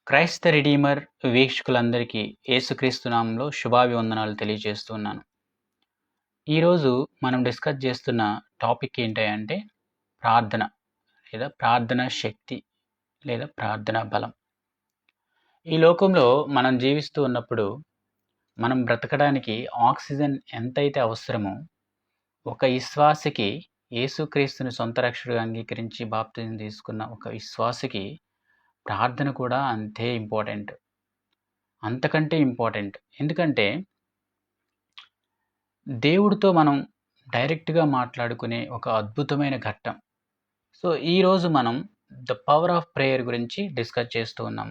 క్రైస్త redeemer వీక్షకులందరికీ యేసుక్రీస్తు నామంలో శుభాభివందనాలు తెలియజేస్తున్నాను. ఈరోజు మనం డిస్కస్ చేస్తున్న టాపిక్ ఏంటంటే ప్రార్థన లేదా ప్రార్థన శక్తి లేదా ప్రార్థనా బలం. ఈ లోకంలో మనం జీవిస్తూ ఉన్నప్పుడు మనం బ్రతకడానికి ఆక్సిజన్ ఎంతైతే అవసరమో ఒక విశ్వాసికి యేసుక్రీస్తుని సొంత రక్షకుడిగా అంగీకరించి బాప్తిజం తీసుకున్న ఒక విశ్వాసికి ప్రార్థన కూడా అంతే ఇంపార్టెంట్. అంతకంటే ఇంపార్టెంట్. ఎందుకంటే దేవుడితో మనం డైరెక్ట్‌గా మాట్లాడుకునే ఒక అద్భుతమైన ఘట్టం. సో, ఈరోజు మనం ద పవర్ ఆఫ్ ప్రేయర్ గురించి డిస్కస్ చేస్తూ ఉన్నాం.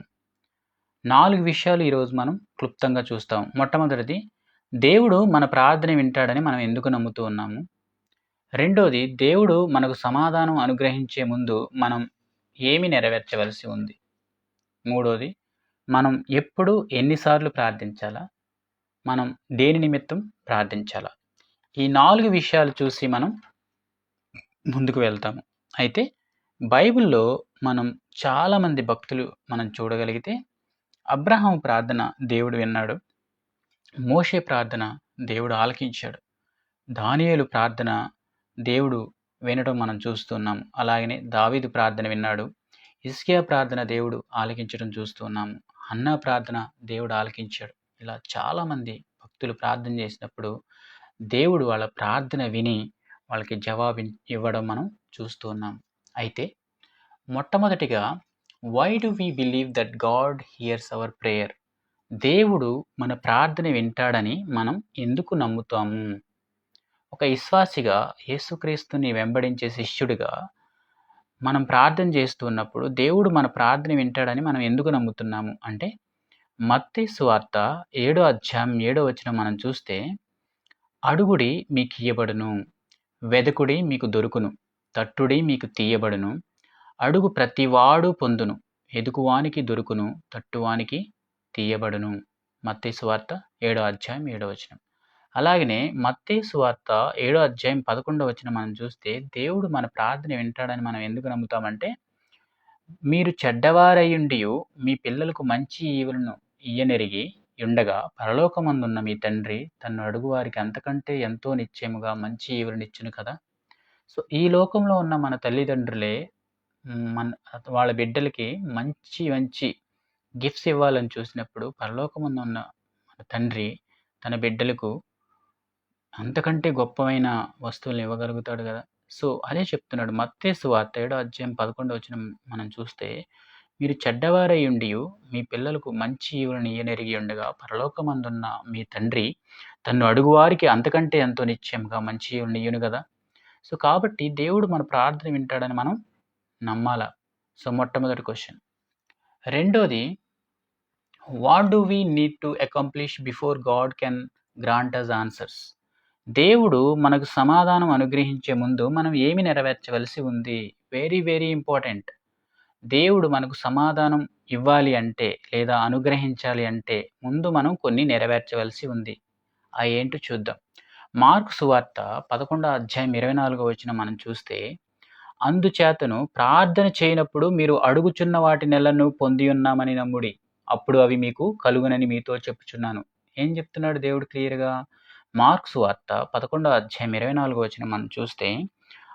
4 విషయాలు ఈరోజు మనం క్లుప్తంగా చూస్తాం. మొట్టమొదటిది, దేవుడు మన ప్రార్థన వింటాడని మనం ఎందుకు నమ్ముతూ ఉన్నాము. రెండోది, దేవుడు మనకు సమాధానం అనుగ్రహించే ముందు మనం ఏమి నెరవేర్చవలసి ఉంది. మూడోది, మనం ఎప్పుడు ఎన్నిసార్లు ప్రార్థించాలా? మనం దేని నిమిత్తం ప్రార్థించాలా? ఈ 4 విషయాలు చూసి మనం ముందుకు వెళ్తాము. అయితే బైబిల్‌లో మనం చాలామంది భక్తులు మనం చూడగలిగితే అబ్రహాము ప్రార్థన దేవుడు విన్నాడు. మోషే ప్రార్థన దేవుడు ఆలకించాడు. దానియేలు ప్రార్థన దేవుడు వినడం మనం చూస్తున్నాము. అలాగనే దావీదు ప్రార్థన విన్నాడు. హిజ్కియా ప్రార్థన దేవుడు ఆలకించడం చూస్తున్నాము. హన్నా ప్రార్థన దేవుడు ఆలకించాడు. ఇలా చాలామంది భక్తులు ప్రార్థన చేసినప్పుడు దేవుడు వాళ్ళ ప్రార్థన విని వాళ్ళకి జవాబు ఇవ్వడం మనం చూస్తూ ఉన్నాం. అయితే మొట్టమొదటిగా, why do we believe that God hears our prayer? దేవుడు మన ప్రార్థన వింటాడని మనం ఎందుకు నమ్ముతాము? ఒక విశ్వాసిగా, యేసుక్రీస్తుని వెంబడించే శిష్యుడిగా మనం ప్రార్థన చేస్తున్నప్పుడు దేవుడు మన ప్రార్థన వింటాడని మనం ఎందుకు నమ్ముతున్నాము అంటే, మత్తయి సువార్త 7వ అధ్యాయం 7వ వచనం మనం చూస్తే, అడుగుడి మీకియ్యబడును, వెదకుడి మీకు దొరుకును, తట్టుడి మీకు తీయబడును, అడుగు ప్రతివాడు పొందును, ఎదుగువానికి దొరుకును, తట్టువానికి తీయబడును. మత్తయి సువార్త 7వ అధ్యాయం 7వ వచనం. అలాగనే మత్తయి సువార్త 7వ అధ్యాయం 11వ వచనం మనం చూస్తే, దేవుడు మన ప్రార్థన వింటాడని మనం ఎందుకు నమ్ముతామంటే, మీరు చెడ్డవారయుండియు మీ పిల్లలకు మంచి ఈవులను ఇయ్యనెరిగి యుండగా పరలోకమందున్న మీ తండ్రి తన్ను అడుగువారికి అంతకంటే ఎంతో నిశ్చయముగా మంచి ఈవులనిచ్చును కదా. సో, ఈ లోకంలో ఉన్న మన తల్లిదండ్రులే మన వాళ్ళ బిడ్డలకి మంచి మంచి గిఫ్ట్స్ ఇవ్వాలని చూసినప్పుడు పరలోకమందున్న మన తండ్రి తన బిడ్డలకు అంతకంటే గొప్పమైన వస్తువులను ఇవ్వగలుగుతాడు కదా. సో, అదే చెప్తున్నాడు మత్తయి సువార్త 7వ అధ్యాయం 11వ వచనం మనం చూస్తే, మీరు చెడ్డవారయుండియు మీ పిల్లలకు మంచి ఈవులను ఇయ్యనెరిగి ఉండగా పరలోకమందున్న మీ తండ్రి తన్ను అడుగువారికి అంతకంటే ఎంతో నిశ్చయముగా మంచి ఈవులను ఇయ్యును కదా. సో, కాబట్టి దేవుడు మన ప్రార్థన వింటాడని మనం నమ్మాలా. సో, మొట్టమొదటి క్వశ్చన్. రెండోది, what do we need to accomplish before God can grant us answers? దేవుడు మనకు సమాధానం అనుగ్రహించే ముందు మనం ఏమి నెరవేర్చవలసి ఉంది? Very very important. దేవుడు మనకు సమాధానం ఇవ్వాలి అంటే లేదా అనుగ్రహించాలి అంటే ముందు మనం కొన్ని నెరవేర్చవలసి ఉంది. అవి ఏంటో చూద్దాం. మార్కు సువార్త 11వ అధ్యాయం 24వ వచనం మనం చూస్తే, అందుచేతను ప్రార్థన చేయనప్పుడు మీరు అడుగుచున్న వాటినెల్లను పొంది ఉన్నామని నమ్ముడి, అప్పుడు అవి మీకు కలుగునని మీతో చెప్పుచున్నాను. ఏం చెప్తున్నాడు దేవుడు క్లియర్‌గా? మార్కు సువార్త 11వ అధ్యాయం 24వ వచనం మనం చూస్తే,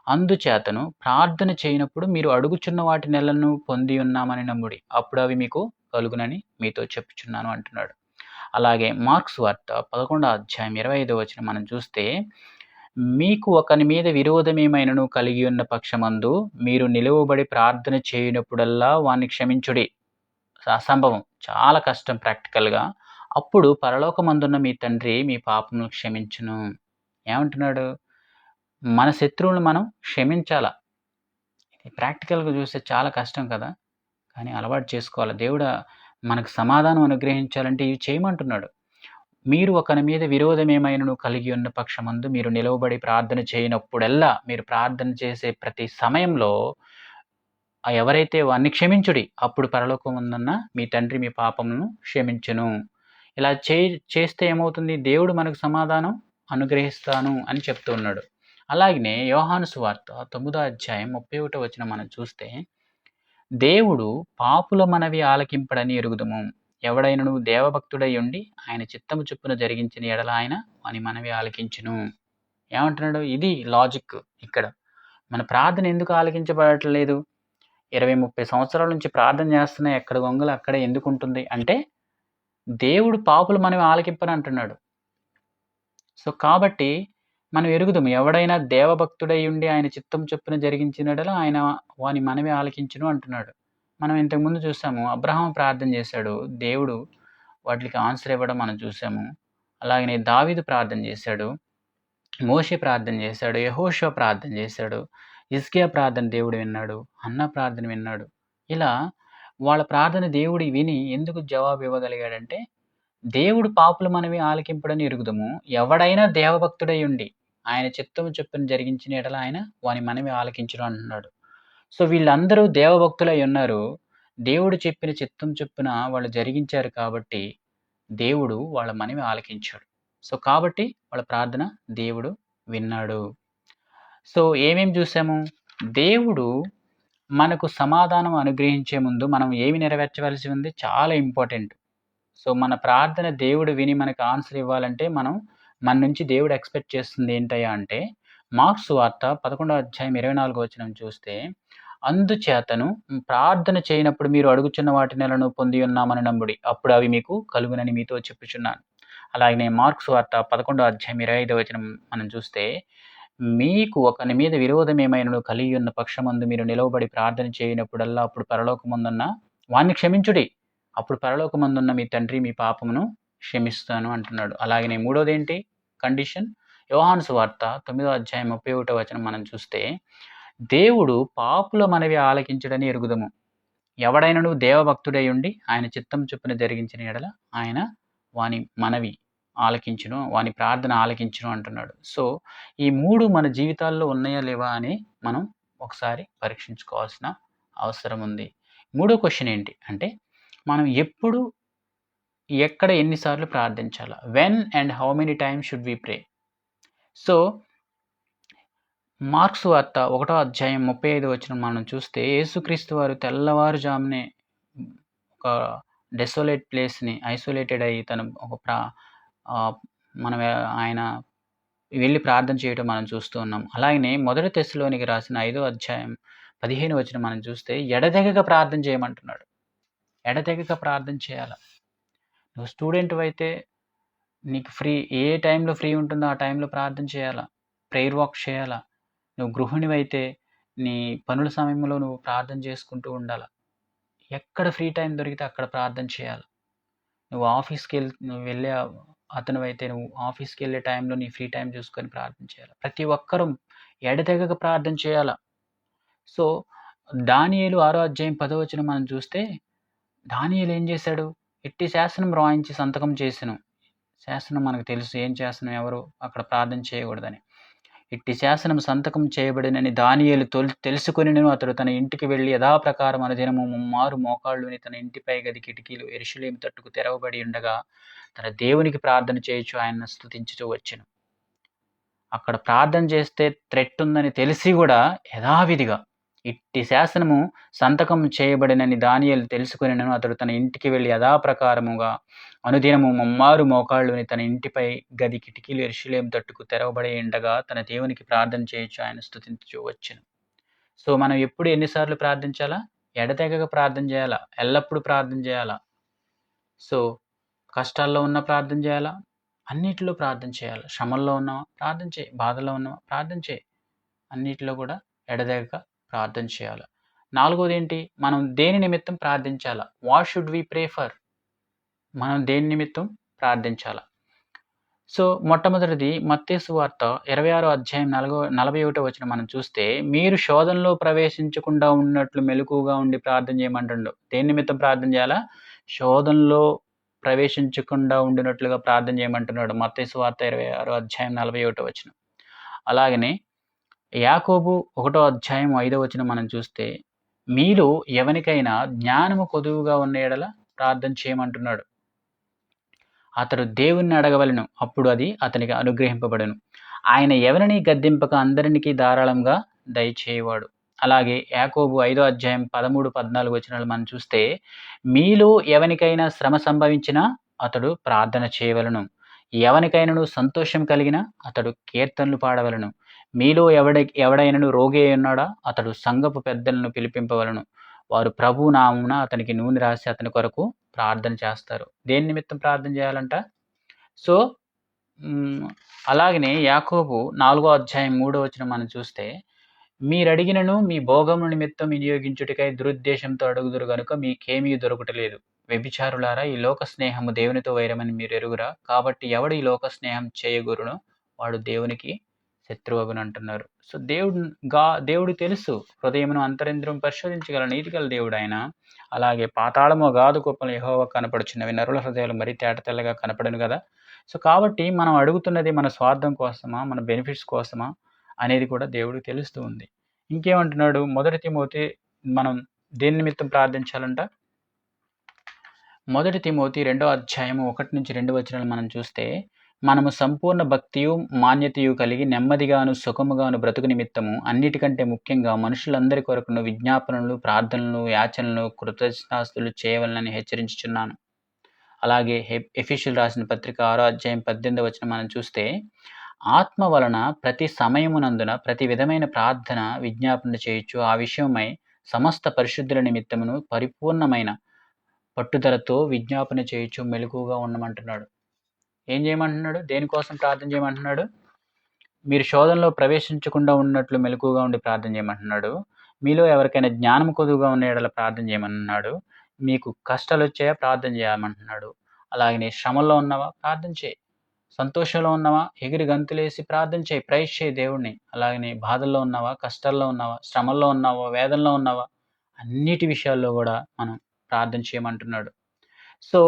అందుచేతను ప్రార్థన చేయనప్పుడు మీరు అడుగుచున్న వాటినెల్లను పొంది ఉన్నామని నమ్ముడి, అప్పుడు అవి మీకు కలుగునని మీతో చెప్పుచున్నాను అంటున్నాడు. అలాగే మార్కు సువార్త 11వ అధ్యాయం 25వ వచనం మనం చూస్తే, మీకు ఒకని మీద విరోధమేమైనను కలిగి ఉన్న పక్షమందు మీరు నిలువబడి ప్రార్థన చేయనప్పుడల్లా వాన్ని క్షమించుడి. అసంభవం, చాలా కష్టం ప్రాక్టికల్‌గా. అప్పుడు పరలోకమందున్న మీ తండ్రి మీ పాపములను క్షమించును. ఏమంటున్నాడు? మన శత్రువులను మనం క్షమించాలా. ప్రాక్టికల్‌గా చూస్తే చాలా కష్టం కదా. కానీ అలవాటు చేసుకోవాలి. దేవుడు మనకు సమాధానం అనుగ్రహించాలంటే ఇవి చేయమంటున్నాడు. మీరు ఒకని మీద విరోధమేమైనను కలిగి ఉన్న పక్షమందు మీరు నిలువబడి ప్రార్థన చేయనప్పుడల్లా, మీరు ప్రార్థన చేసే ప్రతి సమయంలో ఎవరైతే వాన్ని క్షమించుడి, అప్పుడు పరలోకమందున్న మీ తండ్రి మీ పాపములను క్షమించును. ఇలా చేస్తే ఏమవుతుంది? దేవుడు మనకు సమాధానం అనుగ్రహిస్తాను అని చెప్తూ ఉన్నాడు. అలాగనే యోహాను సువార్త 9వ అధ్యాయం 31వ వచనం మనం చూస్తే, దేవుడు పాపుల మనవి ఆలకింపడని ఎరుగుదుము. ఎవడైనను దేవభక్తుడై ఉండి ఆయన చిత్తము చొప్పున జరిగించిన యెడల ఆయన వాని మనవి ఆలకించును. ఏమంటున్నాడు? ఇది లాజిక్ ఇక్కడ. మన ప్రార్థన ఎందుకు ఆలకించబడట్లేదు? 20, 30 సంవత్సరాల నుంచి ప్రార్థన చేస్తున్నా ఎక్కడ గొంగలి అక్కడే ఎందుకుంటుంది అంటే, దేవుడు పాపుల మనవి ఆలకింపను అంటున్నాడు. సో, కాబట్టి మనం ఎరుగుదుము. ఎవడైనా దేవభక్తుడై ఉండి ఆయన చిత్తం చొప్పున జరిగించిన యెడల ఆయన వాని మనవి ఆలకించును అంటున్నాడు. మనం ఇంతకుముందు చూసాము. అబ్రహాము ప్రార్థన చేశాడు. దేవుడు వాటిలికి ఆన్సర్ ఇవ్వడం మనం చూసాము. అలాగనే దావీదు ప్రార్థన చేశాడు. మోషే ప్రార్థన చేశాడు. యెహోషువ ప్రార్థన చేశాడు. హిజ్కియా ప్రార్థన దేవుడు విన్నాడు. హన్నా ప్రార్థన విన్నాడు. ఇలా వాళ్ళ ప్రార్థన దేవుడు విని ఎందుకు జవాబు ఇవ్వగలిగాడంటే, దేవుడు పాపుల మనవి ఆలకింపుడని ఎరుగుదుము. ఎవడైనా దేవభక్తుడై ఉండి ఆయన చిత్తము చొప్పున జరిగించిన యెడల ఆయన వాని మనవి ఆలకించును అంటున్నాడు. సో, వీళ్ళందరూ దేవభక్తులై ఉన్నారు. దేవుడు చెప్పిన చిత్తం చొప్పున వాళ్ళు జరిగించారు కాబట్టి, దేవుడు వాళ్ళ మనవి ఆలకించాడు. సో, కాబట్టి వాళ్ళ ప్రార్థన దేవుడు విన్నాడు. సో, ఏమేం చూసాము? దేవుడు మనకు సమాధానం అనుగ్రహించే ముందు మనం ఏమి నెరవేర్చవలసి ఉంది? చాలా ఇంపార్టెంట్. సో, మన ప్రార్థన దేవుడు విని మనకు ఆన్సర్ ఇవ్వాలంటే మన నుంచి దేవుడు ఎక్స్‌పెక్ట్ చేస్తుంది ఏంటయ్యా అంటే, మార్కు సువార్త 11వ అధ్యాయం 24వ వచనం చూస్తే, అందుచేతను ప్రార్థన చేయనప్పుడు మీరు అడుగుచున్న వాటినెలను పొంది ఉన్నామని నమ్ముడి. అప్పుడు అవి మీకు కలుగునని మీతో చెప్పుచున్నాను. అలాగనే మార్కు సువార్త 11వ అధ్యాయం 25వ వచనం మనం చూస్తే, మీకు ఒకని మీద విరోధం ఏమైనను కలిగి ఉన్న పక్షమందు మీరు నిలవబడి ప్రార్థన చేయనప్పుడల్లా అప్పుడు పరలోకమందున్న వాన్ని క్షమించుడి. అప్పుడు పరలోకమందున్న మీ తండ్రి మీ పాపమును క్షమిస్తాను అంటున్నాడు. అలాగనే మూడోదేంటి కండిషన్? యోహాను సువార్త 9వ అధ్యాయం 31వ వచనం మనం చూస్తే, దేవుడు పాపుల మనవి ఆలకించుడని ఎరుగుదుము. ఎవడైనను దేవభక్తుడై ఉండి ఆయన చిత్తం చొప్పున జరిగించిన యెడల ఆయన వాని మనవి ఆలకించును, వాని ప్రార్థన ఆలకించును అంటున్నాడు. సో, ఈ 3 మన జీవితాల్లో ఉన్నాయా లేవా అని మనం ఒకసారి పరీక్షించుకోవాల్సిన అవసరం ఉంది. మూడో క్వెషన్ ఏంటి అంటే, మనం ఎప్పుడు, ఎక్కడ, ఎన్ని సార్లు ప్రార్థించాలా? When and how many times should we pray? So, Mark సువార్త 1వ అధ్యాయం 35వ వచనం మనం చూస్తే, యేసుక్రీస్తు వారు తెల్లవారుజామునే ఒక డెసోలేట్ ప్లేస్‌ని ఐసోలేటెడ్ అయ్యి ఆయన వెళ్లి ప్రార్థన చేయటం మనం చూస్తూ ఉన్నాం. అలాగనే మొదటి తెస్సలోనికి రాసిన 5వ అధ్యాయం 15వ వచనం మనం చూస్తే, ఎడతెగక ప్రార్థన చేయమంటున్నాడు. ఎడతెగక ప్రార్థన చేయాల. నువ్వు స్టూడెంట్‌వైతే నీకు ఏ టైంలో ఫ్రీ ఉంటుందో ఆ టైంలో ప్రార్థన చేయాలా. ప్రేయర్ వాక్ చేయాలా. నువ్వు గృహిణివైతే నీ పనుల సమయంలో నువ్వు ప్రార్థన చేసుకుంటూ ఉండాల. ఎక్కడ ఫ్రీ టైం దొరికితే అక్కడ ప్రార్థన చేయాలి. నువ్వు వెళ్ళే అతనివైతే నువ్వు ఆఫీస్‌కెళ్ళే టైంలో నీ ఫ్రీ టైం చూసుకొని ప్రార్థన చేయాలి. ప్రతి ఒక్కరూ ఎడతెగక ప్రార్థన చేయాల. సో, దానియేలు 6వ అధ్యాయం 10వ వచనం మనం చూస్తే, దానియేలు ఏం చేశాడు? ఇట్టి శాసనం రాయించి సంతకం చేసెను. శాసనం మనకు తెలుసు. ఏం శాసనం? ఎవరు అక్కడ ప్రార్థన చేయకూడదని. ఇట్టి శాసనం సంతకం చేయబడినని దానియేలు తెలుసుకొనినను అతడు తన ఇంటికి వెళ్లి యథాప్రకారం అనుదినము ముమ్మారు మోకాళ్ళుని తన ఇంటిపై గది కిటికీలు యెరూషలేము తట్టుకు తెరవబడి ఉండగా తన దేవునికి ప్రార్థన చేయుచు ఆయనను స్తుతించుచూ వచ్చెను. అక్కడ ప్రార్థన చేస్తే థ్రెట్ ఉందని తెలిసి కూడా యథావిధిగా ఇట్టి శాసనము సంతకం చేయబడినని దానియేలు తెలుసుకొనినను అతడు తన ఇంటికి వెళ్లి యథాప్రకారముగా అనుదినము ముమ్మారు మోకాళ్ళుని తన ఇంటిపై గది కిటికీలు యెరూషలేము తట్టుకు తెరవబడి ఉండగా తన దేవునికి ప్రార్థన చేయొచ్చు ఆయన స్తుతించు వచ్చెను. సో, మనం ఎప్పుడు ఎన్నిసార్లు ప్రార్థించాలా? ఎడతెగక ప్రార్థన చేయాలా. ఎల్లప్పుడూ ప్రార్థన చేయాలా. సో, కష్టాల్లో ఉన్న ప్రార్థన చేయాలా. అన్నిటిలో ప్రార్థన చేయాలి. శ్రమల్లో ఉన్నావా ప్రార్థన చేయి. బాధలో ఉన్నావా ప్రార్థన చేయి. అన్నిటిలో కూడా ఎడతెగక ప్రార్థన చేయాలి. నాలుగోదేంటి? మనం దేని నిమిత్తం ప్రార్థించాలా? What should we pray for? మనం దేని నిమిత్తం ప్రార్థించాలా? సో, మొట్టమొదటిది మత్తయి సువార్త 26వ అధ్యాయం 41వ వచనం మనం చూస్తే, మీరు శోధనలో ప్రవేశించకుండా ఉన్నట్లు మెలకువగా ఉండి ప్రార్థన చేయమంటుండు. దేని నిమిత్తం ప్రార్థన చేయాలా? శోధనలో ప్రవేశించకుండా ఉండినట్లుగా ప్రార్థన చేయమంటున్నాడు. మత్తయి సువార్త 26వ అధ్యాయం 41వ వచనం. అలాగనే యాకోబు 1వ అధ్యాయం 5వ వచనం మనం చూస్తే, మీలో ఎవనికైనా జ్ఞానము కొదువుగా ఉన్న యెడల ప్రార్థన చేయమంటున్నాడు. అతడు దేవుణ్ణి అడగవలెను, అప్పుడు అది అతనికి అనుగ్రహింపబడును. ఆయన ఎవరిని గద్దింపక అందరికీ ధారాళంగా దయచేయవాడు. అలాగే యాకోబు 5వ అధ్యాయం 13, 14 వచనాలు మనం చూస్తే, మీలో ఎవనికైనా శ్రమ సంభవించినా అతడు ప్రార్థన చేయవలెను. ఎవనికైనను సంతోషం కలిగినా అతడు కీర్తనలు పాడవలెను. మీలో ఎవడైనను రోగి అయి ఉన్నాడా అతడు సంఘపు పెద్దలను పిలిపింపవలెను. వారు ప్రభువు నామమున అతనికి నూనె రాసి అతని కొరకు ప్రార్థన చేస్తారు. దేని నిమిత్తం ప్రార్థన చేయాలంట? సో, అలాగనే యాకోబు 4వ అధ్యాయం 3వ వచనం మనం చూస్తే, మీరడిగినను మీ భోగము నిమిత్తం వినియోగించుటకై దురుద్దేశంతో అడుగుదురు గనుక మీకేమీ దొరకటలేదు. వ్యభిచారులారా, ఈ లోక స్నేహము దేవునితో వైరమని మీరు ఎరుగురా? కాబట్టి ఎవడు ఈ లోక స్నేహం చేయగోరునో వాడు దేవునికి శత్రువగును అంటున్నారు. సో, దేవుడు తెలుసు, హృదయమును అంతరింద్రియం పరిశోధించగల నీతిగల దేవుడు ఆయన. అలాగే పాతాళము అగాధ కుప్పలు యెహోవా కనపడుచున్నవి, నరుల హృదయాలు మరీ తేట తెల్లగా కనపడును కదా. సో, కాబట్టి మనం అడుగుతున్నది మన స్వార్థం కోసమా, మన బెనిఫిట్స్ కోసమా అనేది కూడా దేవుడికి తెలుస్తూ ఉంది. ఇంకేమంటున్నాడు? 1 తిమోతి మనం దేని నిమిత్తం ప్రార్థించాలంట? 1 తిమోతి 2వ అధ్యాయము 1-2 వచనాలు మనం చూస్తే, మనము సంపూర్ణ భక్తియు మాన్యతయు కలిగి నెమ్మదిగాను సుఖముగాను బ్రతుకు నిమిత్తము అన్నిటికంటే ముఖ్యంగా మనుషులందరి కొరకును విజ్ఞాపనలు, ప్రార్థనలు, యాచనలు, కృతజ్ఞతాస్తుతులు చేయవలెనని హెచ్చరించుచున్నాను. అలాగే ఎఫెసీయులకు రాసిన పత్రిక 6వ అధ్యాయం 18వ వచనం మనం చూస్తే, ఆత్మ వలన ప్రతి సమయమునందున ప్రతి విధమైన ప్రార్థన విజ్ఞాపన చేయొచ్చు. ఆ విషయమై సమస్త పరిశుద్ధుల నిమిత్తమును పరిపూర్ణమైన పట్టుదలతో విజ్ఞాపన చేయొచ్చు, మెలకువగా ఉండమంటున్నాడు. ఏం చేయమంటున్నాడు? దేనికోసం ప్రార్థన చేయమంటున్నాడు? మీరు శోధనలో ప్రవేశించకుండా ఉన్నట్లు మెలకువగా ఉండి ప్రార్థన చేయమంటున్నాడు. మీలో ఎవరికైనా జ్ఞానం కొదువుగా ఉన్న యెడల ప్రార్థన చేయమన్నాడు. మీకు కష్టాలు వచ్చాయా? ప్రార్థన చేయమంటున్నాడు. అలాగనే శ్రమల్లో ఉన్నావా? ప్రార్థన చేయి. సంతోషంలో ఉన్నావా? ఎగిరి గంతులేసి ప్రార్థన చేయి, ప్రైజ్ చేయి దేవుడిని. అలాగనే బాధల్లో ఉన్నావా? కష్టాల్లో ఉన్నావా? శ్రమల్లో ఉన్నావా? వేదనలో ఉన్నావా? అన్నిటి విషయాల్లో కూడా మనం ప్రార్థన చేయమంటున్నాడు. So,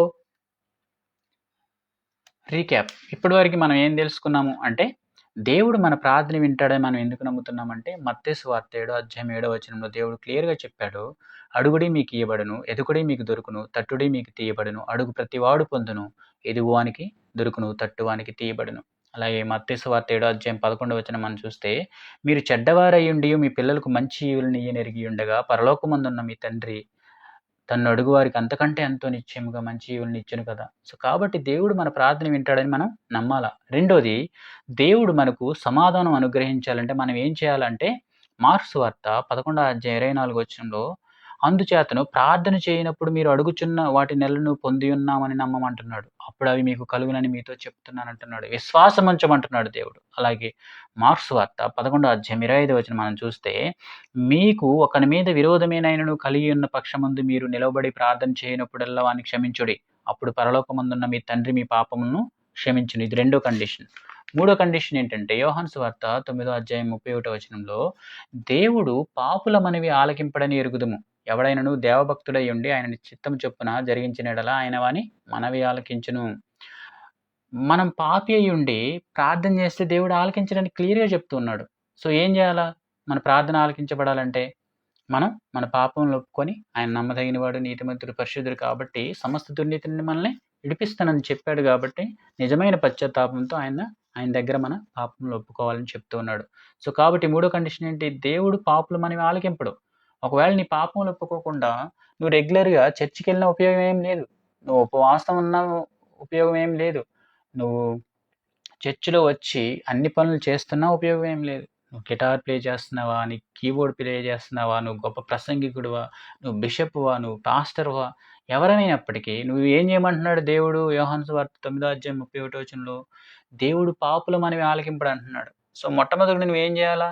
recap. ఇప్పటివరకు మనం ఏం తెలుసుకున్నాము అంటే, దేవుడు మన ప్రార్థన వింటాడని మనం ఎందుకు నమ్ముతున్నామంటే, మత్తయి సువార్త 7వ అధ్యాయం 7వ వచనంలో దేవుడు క్లియర్‌గా చెప్పాడు. అడుగుడి మీకు ఇయ్యబడును, ఎదుకుడి మీకు దొరుకును, తట్టుడి మీకు తీయబడును, అడుగు ప్రతివాడు పొందును, ఎదుగువానికి దొరుకును, తట్టువానికి తీయబడును. అలాగే మత్తయి సువార్త 7వ అధ్యాయం 11వ వచనం మనం చూస్తే, మీరు చెడ్డవారయ్యుండియు మీ పిల్లలకు మంచి ఈవులను ఇయ్యనెరిగి ఉండగా పరలోకమందున్న మీ తండ్రి తన్ను అడుగువారికి అంతకంటే ఎంతో నిశ్చయముగా మంచి ఈవులను ఇచ్చును కదా. సో, కాబట్టి దేవుడు మన ప్రార్థన వింటాడని మనం నమ్మాల. రెండోది, దేవుడు మనకు సమాధానం అనుగ్రహించాలంటే మనం ఏం చేయాలంటే, మార్కు సువార్త 11వ అధ్యాయం 24వ వచనంలో, అందుచేతను ప్రార్థన చేయనప్పుడు మీరు అడుగుచున్న వాటి నెలను పొంది ఉన్నామని నమ్మమంటున్నాడు. అప్పుడు అవి మీకు కలుగునని మీతో చెప్తున్నానంటున్నాడు. విశ్వాసం ఉంచమంటున్నాడు దేవుడు. అలాగే మార్కు సువార్త 11వ అధ్యాయం 25వ వచనం మనం చూస్తే, మీకు ఒకని మీద విరోధమేనైనను కలిగి ఉన్న పక్షమందు మీరు నిలవబడి ప్రార్థన చేయనప్పుడల్లా వాని క్షమించుడి. అప్పుడు పరలోకమందున్న మీ తండ్రి మీ పాపములను క్షమించును. ఇది రెండో కండిషన్. మూడో కండిషన్ ఏంటంటే, యోహాను సువార్త 9వ అధ్యాయం 31వ వచనంలో, దేవుడు పాపుల మనవి ఆలకింపడని ఎరుగుదుము. ఎవడైనను దేవభక్తుడై ఉండి ఆయన చిత్తము చొప్పున జరిగించిన యెడల ఆయన వాని మనవి ఆలకించును. మనం పాపి అయ్యుండి ప్రార్థన చేస్తే దేవుడు ఆలకించడని క్లియర్‌గా చెప్తూ ఉన్నాడు. సో, ఏం చేయాలా? మన ప్రార్థన ఆలకించబడాలంటే, మనం మన పాపములను ఒప్పుకొని ఆయన నమ్మదగినవాడు, నీతిమంతుడు, పరిశుద్ధుడు కాబట్టి సమస్త దుర్నీతి నుండి మనల్ని విడిపిస్తానని చెప్పాడు కాబట్టి, నిజమైన పశ్చాత్తాపంతో ఆయన దగ్గర మన పాపములు ఒప్పుకోవాలని చెప్తూ ఉన్నాడు. సో, కాబట్టి మూడో కండిషన్ ఏంటి? దేవుడు పాపులు మనవి ఆలకింపడు. ఒకవేళ నీ పాపములు ఒప్పుకోకుండా నువ్వు రెగ్యులర్‌గా చర్చికెళ్ళిన ఉపయోగం ఏం లేదు. నువ్వు ఉపవాసం ఉన్న ఉపయోగం ఏం లేదు. నువ్వు చర్చ్‌లో వచ్చి అన్ని పనులు చేస్తున్నా ఉపయోగం ఏం లేదు. నువ్వు గిటార్ ప్లే చేస్తున్నావా? నీ కీబోర్డ్ ప్లే చేస్తున్నావా? నువ్వు గొప్ప ప్రసంగికుడివా? నువ్వు బిషప్‌వా? నువ్వు పాస్టర్‌వా? ఎవరైనప్పటికీ నువ్వు ఏం చేయమంటున్నాడు దేవుడు? యోహాను సువార్త 9వ అధ్యాయం 31వ వచనంలో, దేవుడు పాపుల మనవి ఆలకింపడు అంటున్నాడు. సో, మొట్టమొదట నువ్వేం చేయాలా?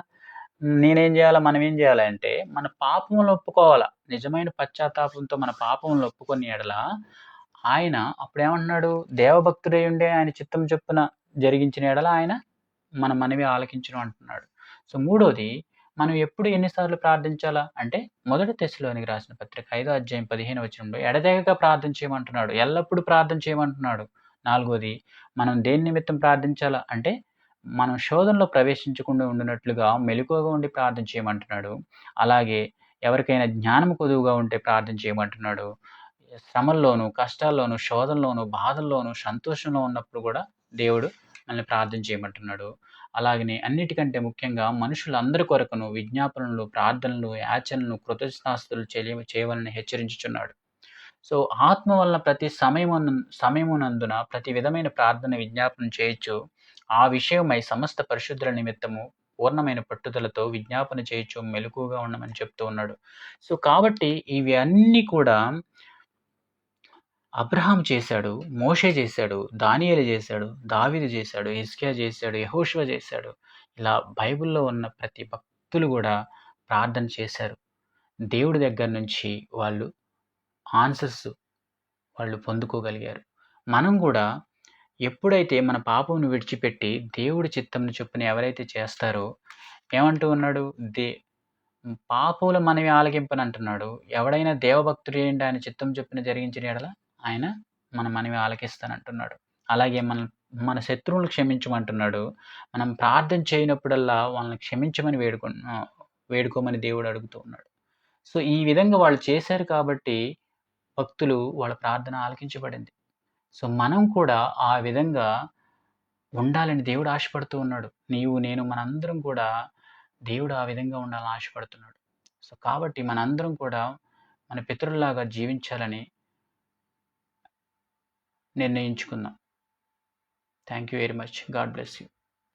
నేనేం చేయాలా? మనం ఏం చేయాలి అంటే, మన పాపములను ఒప్పుకోవాలా. నిజమైన పశ్చాత్తాపంతో మన పాపములను ఒప్పుకొని యెడల, ఆయన అప్పుడేమంటున్నాడు? దేవభక్తుడై ఉండి ఆయన చిత్తం చొప్పున జరిగించిన యెడల ఆయన మన మనవి ఆలకించును అంటున్నాడు. సో, మూడోది, మనం ఎప్పుడు ఎన్ని సార్లు ప్రార్థించాలా అంటే, మొదటి తెస్సలోనికి రాసిన పత్రిక 5వ అధ్యాయం 15వ వచనంలో ఎడతెగక ప్రార్థన చేయమంటున్నాడు. ఎల్లప్పుడూ ప్రార్థన చేయమంటున్నాడు. నాలుగోది, మనం దేని నిమిత్తం ప్రార్థించాలా అంటే, మనం శోధనలో ప్రవేశించకుండా ఉండునట్లుగా మెలకువగా ఉండి ప్రార్థన చేయమంటున్నాడు. అలాగే ఎవరికైనా జ్ఞానం కొదువుగా ఉంటే ప్రార్థన చేయమంటున్నాడు. శ్రమల్లోనూ, కష్టాల్లోనూ, శోధనలోనూ, బాధల్లోనూ, సంతోషంలో ఉన్నప్పుడు కూడా దేవుడు మనల్ని ప్రార్థన చేయమంటున్నాడు. అలాగనే అన్నిటికంటే ముఖ్యంగా మనుషులందరి కొరకును విజ్ఞాపనలు, ప్రార్థనలు, యాచనలు, కృతజ్ఞతాస్తుతులు చేయవలని హెచ్చరించుచున్నాడు. సో, ఆత్మ వలన ప్రతి సమయమునందున ప్రతి విధమైన ప్రార్థన, విజ్ఞాపన చేయొచ్చు. ఆ విషయమై సమస్త పరిశుద్ధుల నిమిత్తము పూర్ణమైన పట్టుదలతో విజ్ఞాపన చేయొచ్చు, మెలకువగా ఉండమని చెప్తూ ఉన్నాడు. సో, కాబట్టి ఇవి అన్నీ కూడా అబ్రహాం చేశాడు, మోషే చేశాడు, దానియేలు చేశాడు, దావీదు చేశాడు, హిజ్కియా చేశాడు, యెహోషువ చేశాడు. ఇలా బైబిల్‌లో ఉన్న ప్రతి భక్తులు గూడా ప్రార్థన చేశారు. దేవుడి దగ్గర నుంచి వాళ్ళు ఆన్సర్స్ వాళ్ళు పొందుకోగలిగారు. మనం గూడా ఎప్పుడైతే మన పాపమును విడిచిపెట్టి దేవుడి చిత్తమును చొప్పున ఎవరైతే చేస్తారో ఏమంటూ ఉన్నాడు? పాపుల మనవి ఆలకింపనంటున్నాడు. ఎవడైనా దేవభక్తుడయుండి ఆయన చిత్తం చొప్పున జరిగించిన యెడల ఆయన మన మనవి ఆలకిస్తానంటున్నాడు. అలాగే మన శత్రువులను క్షమించమంటున్నాడు. మనం ప్రార్థన చేయనప్పుడల్లా వాళ్ళని క్షమించమని వేడుకోమని దేవుడు అడుగుతూ ఉన్నాడు. సో, ఈ విధంగా వాళ్ళు చేశారు కాబట్టి భక్తులు వాళ్ళ ప్రార్థన ఆలకించబడింది. సో, మనం కూడా ఆ విధంగా ఉండాలని దేవుడు ఆశపడుతూ ఉన్నాడు. నీవు, నేను మనందరం కూడా దేవుడు ఆ విధంగా ఉండాలని ఆశపడుతున్నాడు. సో, కాబట్టి మనందరం కూడా మన పితరుల్లాగా జీవించాలని నిర్ణయించుకుందాం. Thank you very much. God bless you.